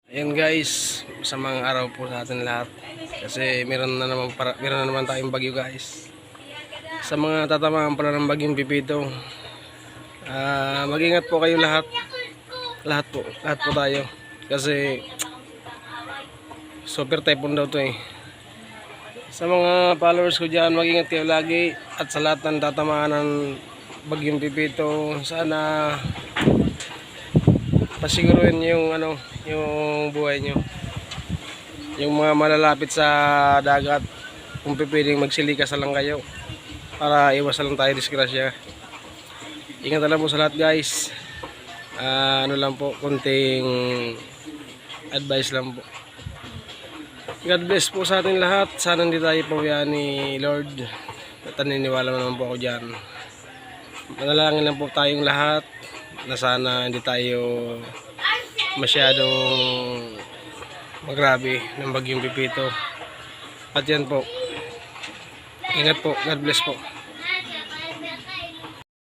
Ayan guys, masamang araw po sa atin lahat. Kasi meron na naman tayong bagyo guys. Sa mga tatamaan pala ng bagyong Pipito, mag-ingat po kayo lahat. Lahat po tayo. Kasi super typhoon daw to eh. Sa mga followers ko dyan, mag-ingat kayo lagi. At sa lahat ng tatamaan ng bagyong Pipito, sana pasiguruhin yung yung buhay nyo. Yung mga malalapit sa dagat, kung pwedeng magsilikas lang kayo para iwasan lang tayo disgrasya. Ingat na lang po sa lahat guys. Ano lang po, konting advice lang po. God bless po sa ating lahat. Sana hindi tayo pabayaan ni Lord. At naniniwala naman po ako dyan. Manalangin lang po tayong lahat na sana hindi tayo masyadong magrabe ng bagyong Pipito. At yan po, ingat po, God bless po.